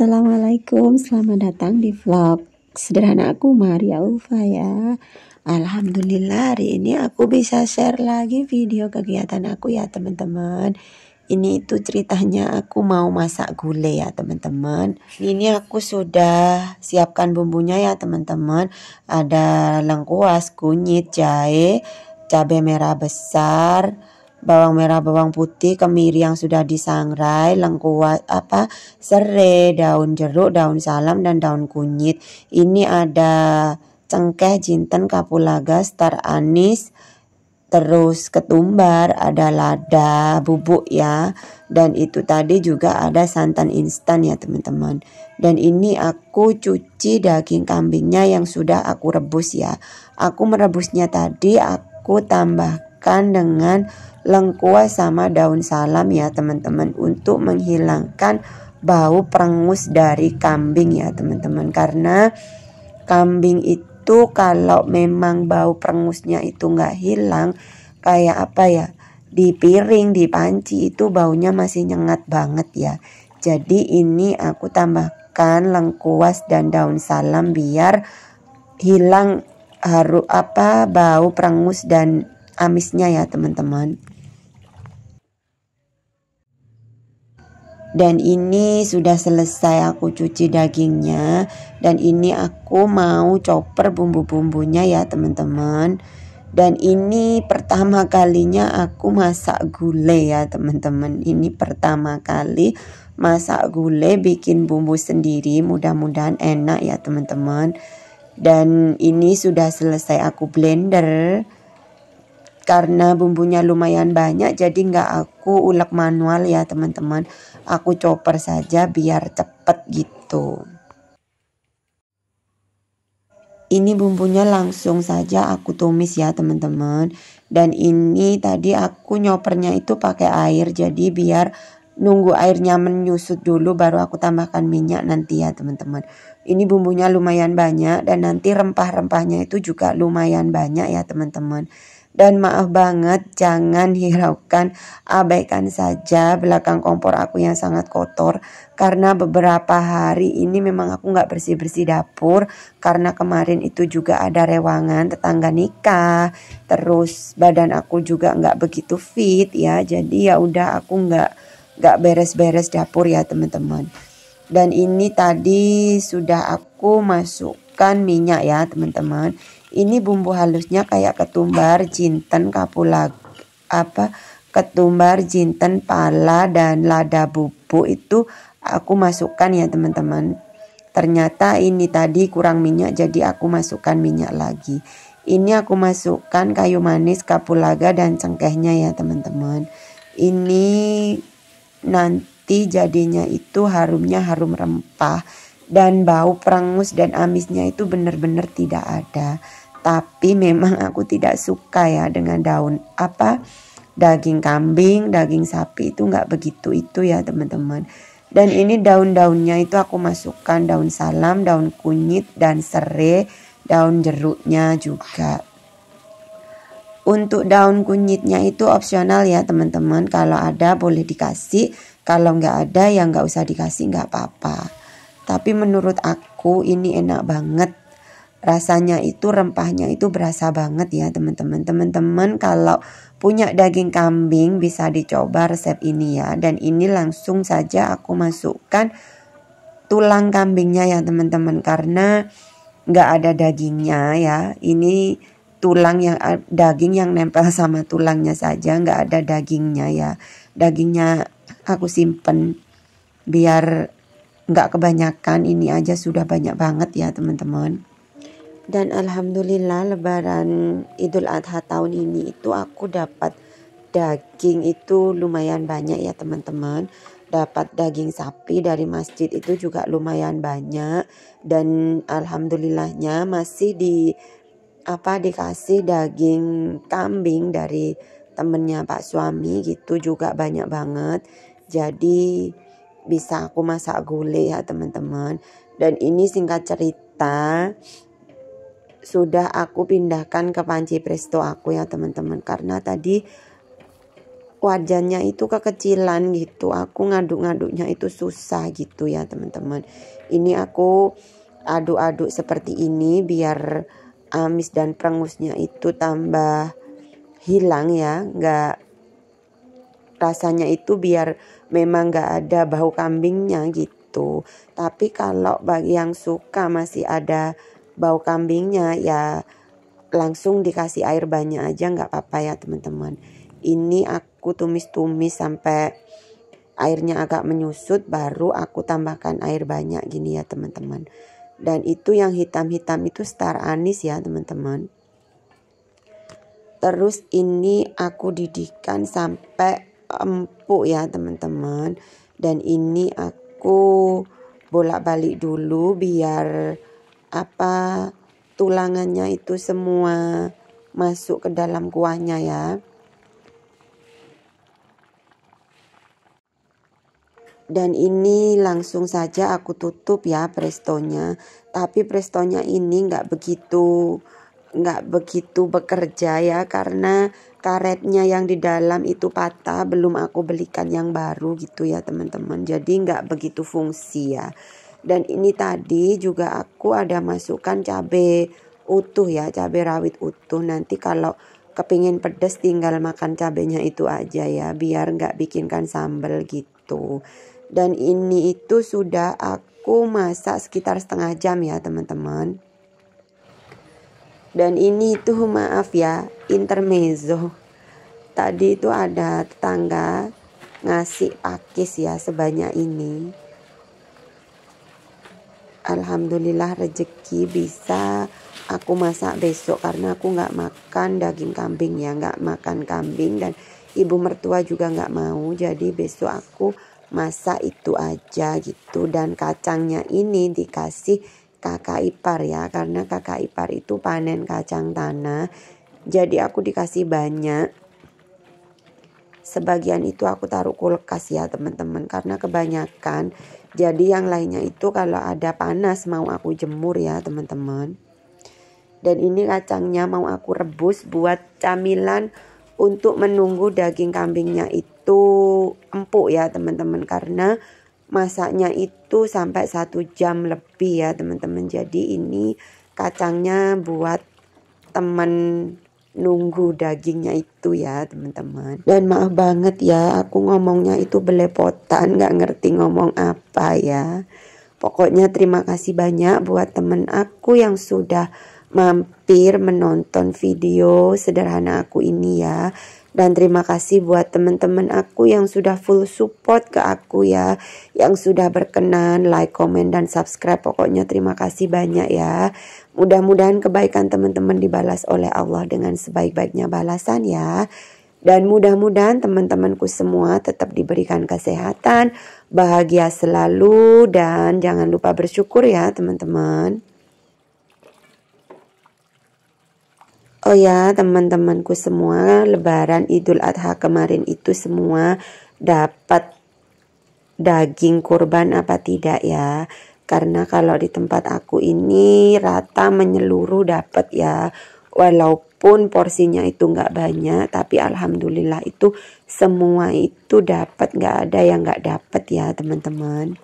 Assalamualaikum, selamat datang di vlog sederhana aku Maria Ulfa ya. Alhamdulillah hari ini aku bisa share lagi video kegiatan aku ya teman-teman. Ini itu ceritanya aku mau masak gulai ya teman-teman. Ini aku sudah siapkan bumbunya ya teman-teman. Ada lengkuas, kunyit, jahe, cabai merah besar, bawang merah, bawang putih, kemiri yang sudah disangrai, lengkuas serai, daun jeruk, daun salam dan daun kunyit. Ini ada cengkeh, jinten, kapulaga, star anis, terus ketumbar, ada lada, bubuk ya. Dan itu tadi juga ada santan instan ya teman-teman. Dan ini aku cuci daging kambingnya yang sudah aku rebus ya. Aku merebusnya tadi aku tambahkan dengan lengkuas sama daun salam ya teman-teman, untuk menghilangkan bau perengus dari kambing ya teman-teman. Karena kambing itu kalau memang bau perengusnya itu nggak hilang, kayak apa ya, di piring, di panci itu baunya masih nyengat banget ya. Jadi ini aku tambahkan lengkuas dan daun salam biar hilang bau perengus dan amisnya ya teman-teman. Dan ini sudah selesai aku cuci dagingnya. Dan ini aku mau chopper bumbu-bumbunya ya teman-teman. Dan ini pertama kalinya aku masak gulai ya teman-teman. Ini pertama kali masak gulai, bikin bumbu sendiri. Mudah-mudahan enak ya teman-teman. Dan ini sudah selesai aku blender. Karena bumbunya lumayan banyak, jadi nggak aku ulek manual ya teman-teman. Aku chopper saja biar cepet gitu. Ini bumbunya langsung saja aku tumis ya teman-teman. Dan ini tadi aku nyopernya itu pakai air, jadi biar nunggu airnya menyusut dulu baru aku tambahkan minyak nanti ya teman-teman. Ini bumbunya lumayan banyak dan nanti rempah-rempahnya itu juga lumayan banyak ya teman-teman. Dan maaf banget, jangan hiraukan, abaikan saja belakang kompor aku yang sangat kotor. Karena beberapa hari ini memang aku nggak bersih-bersih dapur. Karena kemarin itu juga ada rewangan tetangga nikah. Terus badan aku juga nggak begitu fit ya. Jadi ya udah aku nggak beres-beres dapur ya teman-teman. Dan ini tadi sudah aku masukkan minyak ya teman-teman. Ini bumbu halusnya kayak ketumbar, jinten, ketumbar, jinten, pala dan lada bubuk itu aku masukkan ya teman-teman. Ternyata ini tadi kurang minyak, jadi aku masukkan minyak lagi. Ini aku masukkan kayu manis, kapulaga dan cengkehnya ya teman-teman. Ini nanti jadinya itu harumnya harum rempah dan bau perengus dan amisnya itu benar-benar tidak ada. Tapi memang aku tidak suka ya dengan daging kambing, daging sapi itu nggak begitu itu ya teman-teman. Dan ini daun-daunnya itu aku masukkan daun salam, daun kunyit dan serai, daun jeruknya juga. Untuk daun kunyitnya itu opsional ya teman-teman. Kalau ada boleh dikasih, kalau nggak ada ya nggak usah dikasih, nggak apa-apa. Tapi menurut aku ini enak banget. Rasanya itu, rempahnya itu berasa banget ya teman-teman. Teman-teman kalau punya daging kambing bisa dicoba resep ini ya. Dan ini langsung saja aku masukkan tulang kambingnya ya teman-teman. Karena nggak ada dagingnya ya. Ini daging yang nempel sama tulangnya saja, nggak ada dagingnya ya. Dagingnya aku simpen biar nggak kebanyakan. Ini aja sudah banyak banget ya teman-teman. Dan alhamdulillah lebaran Idul Adha tahun ini itu aku dapat daging itu lumayan banyak ya teman-teman. Dapat daging sapi dari masjid itu juga lumayan banyak. Dan alhamdulillahnya masih dikasih daging kambing dari temennya Pak suami gitu juga banyak banget. Jadi bisa aku masak gulai ya teman-teman. Dan ini singkat cerita sudah aku pindahkan ke panci presto aku ya teman-teman. Karena tadi wajannya itu kekecilan gitu. Aku ngaduk-ngaduknya itu susah gitu ya teman-teman. Ini aku aduk-aduk seperti ini biar amis dan prengusnya itu tambah hilang ya, nggak, rasanya itu biar memang nggak ada bau kambingnya gitu. Tapi kalau bagi yang suka masih ada bau kambingnya ya langsung dikasih air banyak aja nggak apa-apa ya teman-teman. Ini aku tumis-tumis sampai airnya agak menyusut, baru aku tambahkan air banyak gini ya teman-teman. Dan itu yang hitam-hitam itu star anis ya teman-teman. Terus ini aku didihkan sampai empuk ya teman-teman. Dan ini aku bolak-balik dulu biar tulangannya itu semua masuk ke dalam kuahnya ya. Dan ini langsung saja aku tutup ya prestonya. Tapi prestonya ini nggak begitu bekerja ya, karena karetnya yang di dalam itu patah, belum aku belikan yang baru gitu ya teman-teman. Jadi nggak begitu fungsi ya. Dan ini tadi juga aku ada masukkan cabai utuh ya, cabai rawit utuh. Nanti kalau kepingin pedas tinggal makan cabenya itu aja ya, biar nggak bikinkan sambal gitu. Dan ini itu sudah aku masak sekitar setengah jam ya teman-teman. Dan ini tuh maaf ya, intermezzo. Tadi itu ada tetangga ngasih pakis ya sebanyak ini. Alhamdulillah rezeki bisa aku masak besok, karena aku nggak makan daging kambing ya, nggak makan kambing, dan ibu mertua juga nggak mau. Jadi besok aku masak itu aja gitu. Dan kacangnya ini dikasih kakak ipar ya, karena kakak ipar itu panen kacang tanah, jadi aku dikasih banyak. Sebagian itu aku taruh kulkas ya teman-teman, karena kebanyakan. Jadi yang lainnya itu kalau ada panas mau aku jemur ya teman-teman. Dan ini kacangnya mau aku rebus buat camilan untuk menunggu daging kambingnya itu empuk ya teman-teman, karena masaknya itu sampai 1 jam lebih ya teman-teman. Jadi ini kacangnya buat teman nunggu dagingnya itu ya teman-teman. Dan maaf banget ya, aku ngomongnya itu belepotan, nggak ngerti ngomong apa ya. Pokoknya terima kasih banyak buat temen aku yang sudah mampir menonton video sederhana aku ini ya. Dan terima kasih buat teman-teman aku yang sudah full support ke aku ya, yang sudah berkenan like, komen, dan subscribe. Pokoknya terima kasih banyak ya. Mudah-mudahan kebaikan teman-teman dibalas oleh Allah dengan sebaik-baiknya balasan ya. Dan mudah-mudahan teman-temanku semua tetap diberikan kesehatan, bahagia selalu, dan jangan lupa bersyukur ya teman-teman. Oh ya teman-temanku semua, Lebaran Idul Adha kemarin itu semua dapat daging kurban apa tidak ya? Karena kalau di tempat aku ini rata menyeluruh dapat ya. Walaupun porsinya itu nggak banyak, tapi alhamdulillah itu semua itu dapat, nggak ada yang nggak dapat ya teman-teman.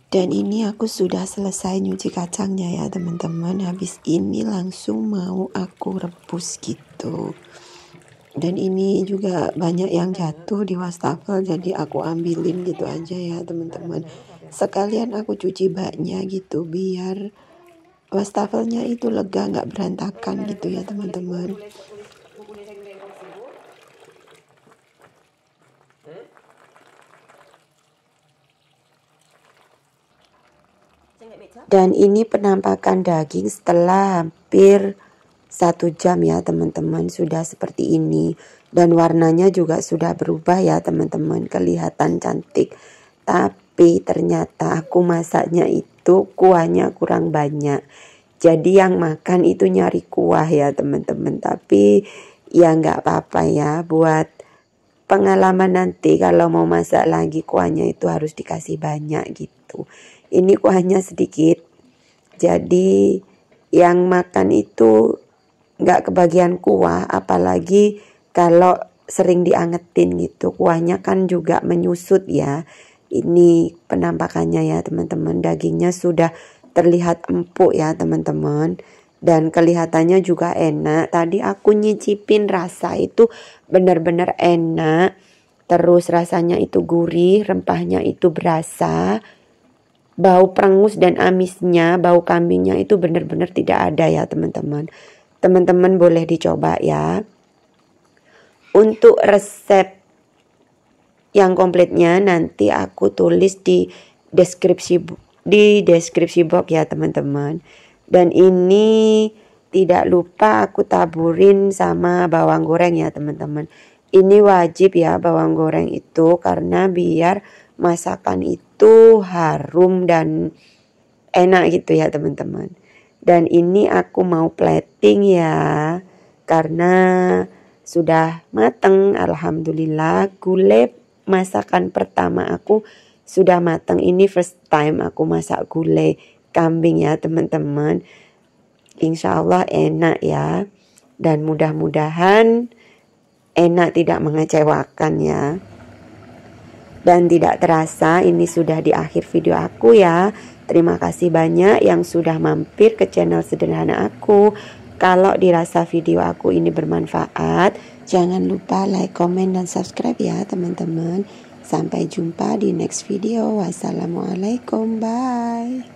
Dan ini aku sudah selesai nyuci kacangnya ya teman-teman. Habis ini langsung mau aku rebus gitu. Dan ini juga banyak yang jatuh di wastafel, jadi aku ambilin gitu aja ya teman-teman. Sekalian aku cuci baknya gitu biar wastafelnya itu lega, nggak berantakan gitu ya teman-teman. Dan ini penampakan daging setelah hampir 1 jam ya teman-teman, sudah seperti ini. Dan warnanya juga sudah berubah ya teman-teman, kelihatan cantik. Tapi ternyata aku masaknya itu kuahnya kurang banyak. Jadi yang makan itu nyari kuah ya teman-teman. Tapi ya nggak apa-apa ya, buat pengalaman nanti kalau mau masak lagi kuahnya itu harus dikasih banyak gitu. Ini kuahnya sedikit, jadi yang makan itu nggak kebagian kuah, apalagi kalau sering diangetin gitu. Kuahnya kan juga menyusut ya. Ini penampakannya ya teman-teman, dagingnya sudah terlihat empuk ya teman-teman, dan kelihatannya juga enak. Tadi aku nyicipin, rasa itu benar-benar enak, terus rasanya itu gurih, rempahnya itu berasa, bau perengus dan amisnya, bau kambingnya itu benar-benar tidak ada ya teman-teman. Teman-teman boleh dicoba ya. Untuk resep yang komplitnya nanti aku tulis di deskripsi box ya teman-teman. Dan ini tidak lupa aku taburin sama bawang goreng ya teman-teman. Ini wajib ya bawang goreng itu, karena biar masakan itu harum dan enak gitu ya teman-teman. Dan ini aku mau plating ya, karena sudah mateng. Alhamdulillah, gulai masakan pertama aku sudah matang. Ini first time aku masak gulai kambing ya teman-teman. Insya Allah enak ya, dan mudah-mudahan enak, tidak mengecewakan ya. Dan tidak terasa ini sudah di akhir video aku ya. Terima kasih banyak yang sudah mampir ke channel sederhana aku. Kalau dirasa video aku ini bermanfaat, jangan lupa like, komen, dan subscribe ya teman-teman. Sampai jumpa di next video. Wassalamualaikum, bye.